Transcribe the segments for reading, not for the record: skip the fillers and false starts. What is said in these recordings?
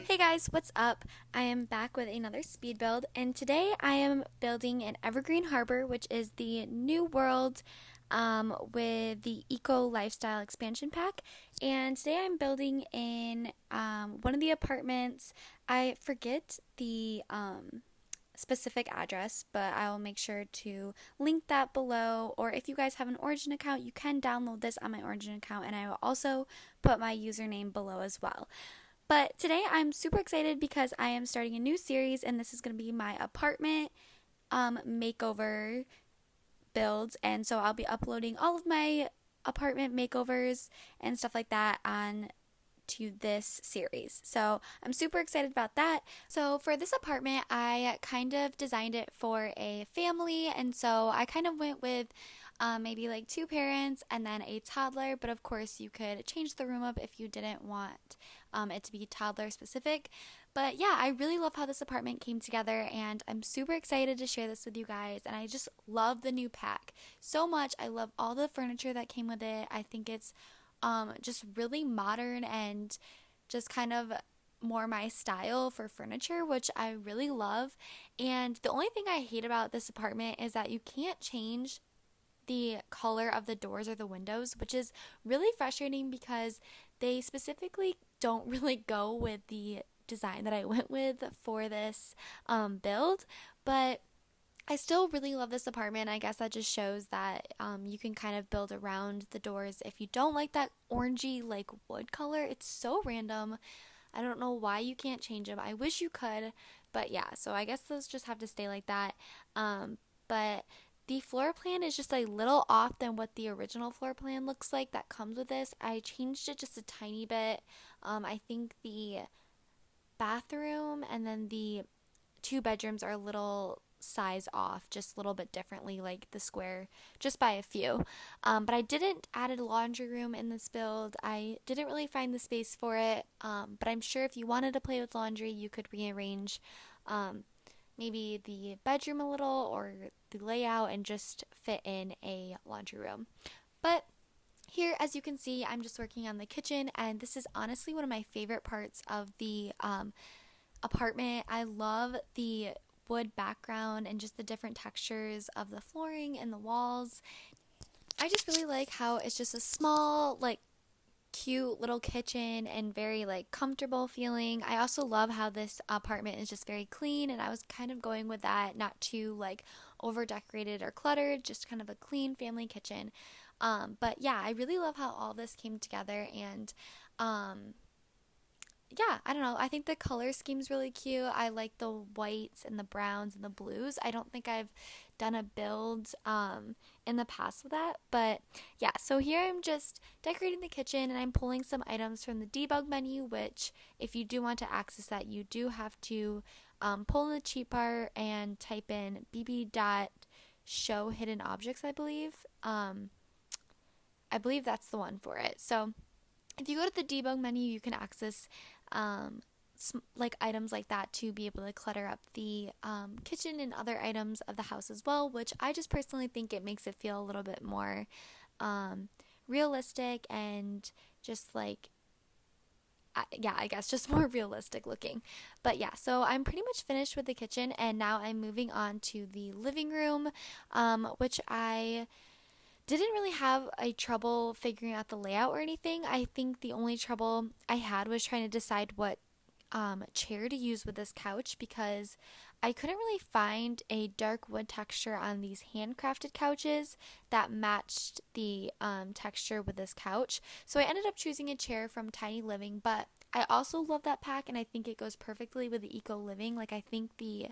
Hey guys, what's up? I am back with another speed build, and today I am building an Evergreen Harbor, which is the new world with the Eco Lifestyle expansion pack. And today I'm building in one of the apartments. I forget the specific address, but I will make sure to link that below. Or if you guys have an Origin account, you can download this on my Origin account, and I will also put my username below as well. But today I'm super excited because I am starting a new series, and this is going to be my apartment makeover builds. And so I'll be uploading all of my apartment makeovers and stuff like that on to this series. So I'm super excited about that. So for this apartment, I kind of designed it for a family, and so I kind of went with maybe like 2 parents and then a toddler, but of course you could change the room up if you didn't want it to be toddler specific. But yeah, I really love how this apartment came together, and I'm super excited to share this with you guys. And I just love the new pack so much. I love all the furniture that came with it. I think it's just really modern and just kind of more my style for furniture, which I really love. And the only thing I hate about this apartment is that you can't change the color of the doors or the windows, which is really frustrating because they specifically don't really go with the design that I went with for this build. But I still really love this apartment. I guess that just shows that you can kind of build around the doors if you don't like that orangey like wood color. It's so random. I don't know why you can't change them. I wish you could, but yeah, so I guess those just have to stay like that. But the floor plan is just a little off than what the original floor plan looks like that comes with this. I changed it just a tiny bit. I think the bathroom and then the 2 bedrooms are a little size off, just a little bit differently, like the square, just by a few. But I didn't add a laundry room in this build. I didn't really find the space for it, but I'm sure if you wanted to play with laundry, you could rearrange maybe the bedroom a little or the layout and just fit in a laundry room. But here, as you can see, I'm just working on the kitchen, and this is honestly one of my favorite parts of the apartment. I love the wood background and just the different textures of the flooring and the walls. I just really like how it's just a small, like, cute little kitchen and very like comfortable feeling. I also love how this apartment is just very clean, and I was kind of going with that, not too like over decorated or cluttered, just kind of a clean family kitchen. But yeah, I really love how all this came together, and yeah, I don't know. I think the color scheme's really cute. I like the whites and the browns and the blues. I don't think I've done a build in the past with that, but yeah. So here I'm just decorating the kitchen, and I'm pulling some items from the debug menu, which if you do want to access that, you do have to pull in the cheat bar and type in bb.show hidden objects, I believe. I believe that's the one for it. So if you go to the debug menu, you can access like items like that to be able to clutter up the kitchen and other items of the house as well, which I just personally think it makes it feel a little bit more realistic and just like yeah, I guess just more realistic looking. But yeah, so I'm pretty much finished with the kitchen, and now I'm moving on to the living room, which I didn't really have a trouble figuring out the layout or anything. I think the only trouble I had was trying to decide what chair to use with this couch, because I couldn't really find a dark wood texture on these handcrafted couches that matched the texture with this couch. So I ended up choosing a chair from Tiny Living, but I also love that pack, and I think it goes perfectly with the Eco Living. Like, I think the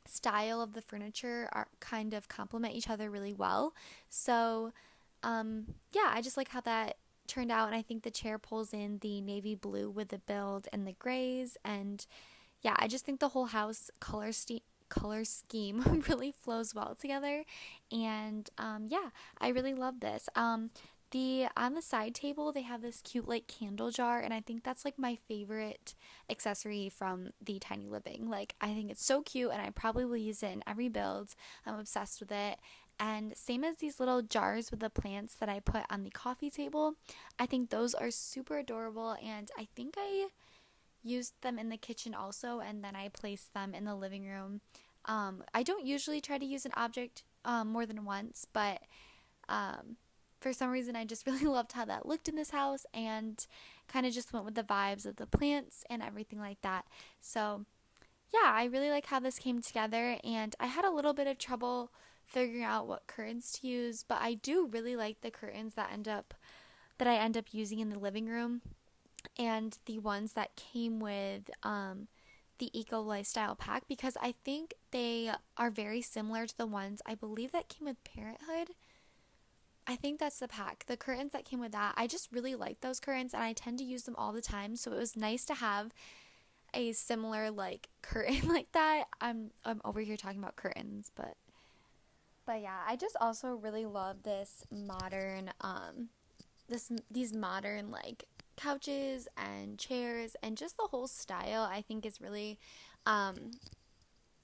style of the furniture are kind of complement each other really well. So yeah, I just like how that turned out, and I think the chair pulls in the navy blue with the build and the grays, and yeah, I just think the whole house color scheme really flows well together. And yeah, I really love this. The on the side table, they have this cute like candle jar, and I think that's like my favorite accessory from the Tiny Living. Like, I think it's so cute, and I probably will use it in every build. I'm obsessed with it. And same as these little jars with the plants that I put on the coffee table. I think those are super adorable, and I think I used them in the kitchen also, and then I placed them in the living room. I don't usually try to use an object more than once, but um, for some reason I just really loved how that looked in this house, and kind of just went with the vibes of the plants and everything like that. So yeah, I really like how this came together, and I had a little bit of trouble figuring out what curtains to use, but I do really like the curtains that I end up using in the living room, and the ones that came with the Eco Lifestyle pack, because I think they are very similar to the ones I believe that came with Parenthood. I think that's the pack. The curtains that came with that, I just really like those curtains, and I tend to use them all the time. So it was nice to have a similar like curtain like that. I'm over here talking about curtains, but yeah, I just also really love this modern these modern like couches and chairs, and just the whole style I think is really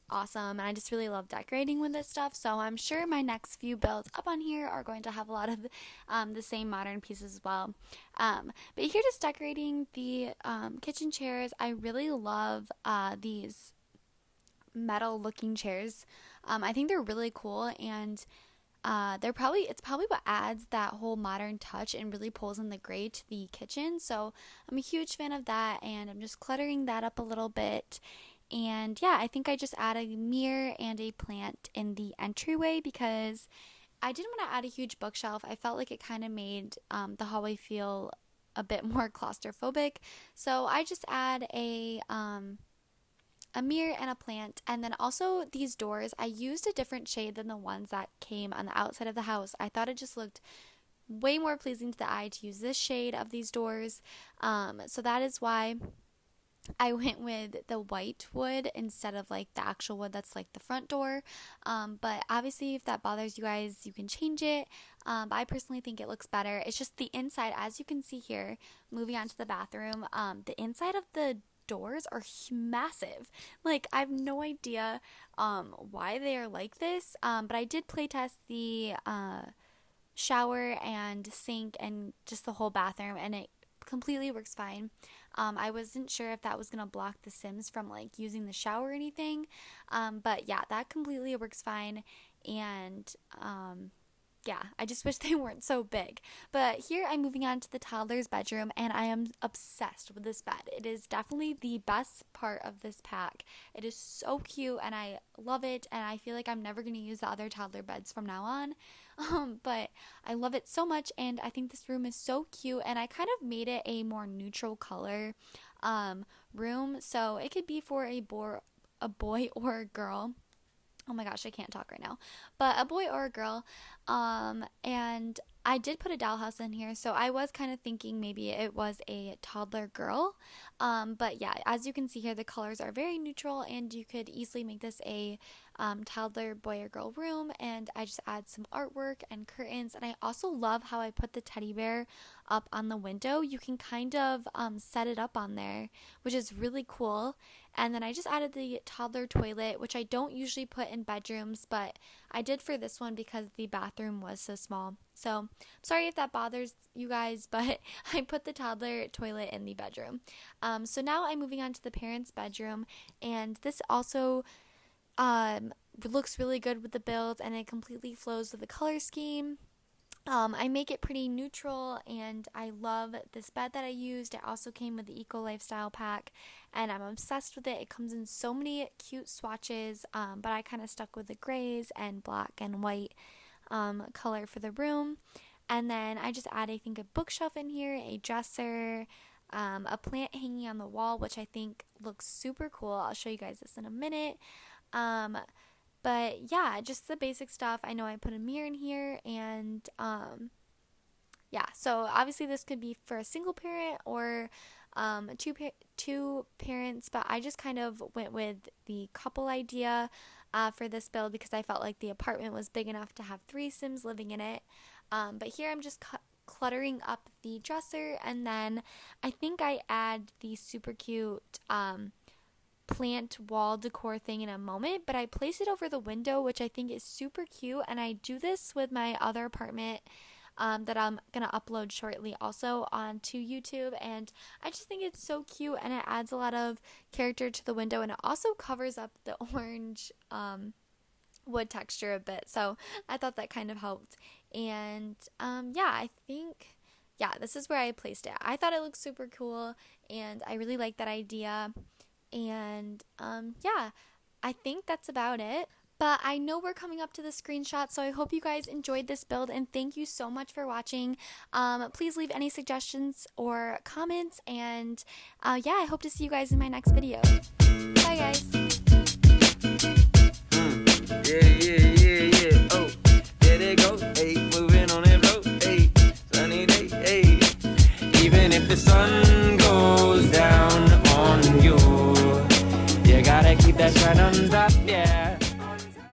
awesome, and I just really love decorating with this stuff. So I'm sure my next few builds up on here are going to have a lot of the same modern pieces as well. But here, just decorating the kitchen chairs. I really love these metal looking chairs. I think they're really cool, and it's probably what adds that whole modern touch and really pulls in the gray to the kitchen. So I'm a huge fan of that, and I'm just cluttering that up a little bit. And yeah, I think I just add a mirror and a plant in the entryway, because I didn't want to add a huge bookshelf. I felt like it kind of made the hallway feel a bit more claustrophobic. So I just add a mirror and a plant. And then also these doors, I used a different shade than the ones that came on the outside of the house. I thought it just looked way more pleasing to the eye to use this shade of these doors. So that is why I went with the white wood instead of like the actual wood that's like the front door. But obviously, if that bothers you guys, you can change it. But I personally think it looks better. It's just the inside, as you can see here, moving on to the bathroom, the inside of the doors are massive. Like, I have no idea why they are like this. But I did playtest the shower and sink and just the whole bathroom, and it completely works fine. I wasn't sure if that was going to block the Sims from like using the shower or anything. But yeah, that completely works fine. And yeah, I just wish they weren't so big. But here I'm moving on to the toddler's bedroom, and I am obsessed with this bed. It is definitely the best part of this pack. It is so cute, and I love it, and I feel like I'm never going to use the other toddler beds from now on. But I love it so much, and I think this room is so cute, and I kind of made it a more neutral color room, so it could be for a boy or a girl. Oh my gosh, I can't talk right now. But a boy or a girl. And I did put a dollhouse in here, so I was kind of thinking maybe it was a toddler girl. But yeah, as you can see here, the colors are very neutral, and you could easily make this a toddler boy or girl room. And I just add some artwork and curtains. And I also love how I put the teddy bear up on the window. You can kind of set it up on there, which is really cool. And then I just added the toddler toilet, which I don't usually put in bedrooms, but I did for this one because the bathroom was so small. So sorry if that bothers you guys, but I put the toddler toilet in the bedroom. So now I'm moving on to the parents' bedroom, and this also looks really good with the build, and it completely flows with the color scheme. I make it pretty neutral, and I love this bed that I used. It also came with the Eco Lifestyle pack, and I'm obsessed with it. It comes in so many cute swatches, but I kind of stuck with the grays and black and white color for the room. And then I just add, I think, a bookshelf in here, a dresser, a plant hanging on the wall, which I think looks super cool. I'll show you guys this in a minute. But yeah, just the basic stuff. I know I put a mirror in here, and yeah, so obviously this could be for a single parent or two parents, but I just kind of went with the couple idea for this build because I felt like the apartment was big enough to have 3 Sims living in it. But here I'm just cluttering up the dresser, and then I think I add the super cute plant wall decor thing in a moment, but I placed it over the window, which I think is super cute. And I do this with my other apartment that I'm gonna upload shortly also onto YouTube. And I just think it's so cute, and it adds a lot of character to the window, and it also covers up the orange wood texture a bit. So I thought that kind of helped. And yeah, I think, yeah, this is where I placed it. I thought it looked super cool, and I really like that idea. And yeah, I think that's about it. But I know we're coming up to the screenshot, so I hope you guys enjoyed this build, and thank you so much for watching. Please leave any suggestions or comments, and yeah, I hope to see you guys in my next video. Bye, guys.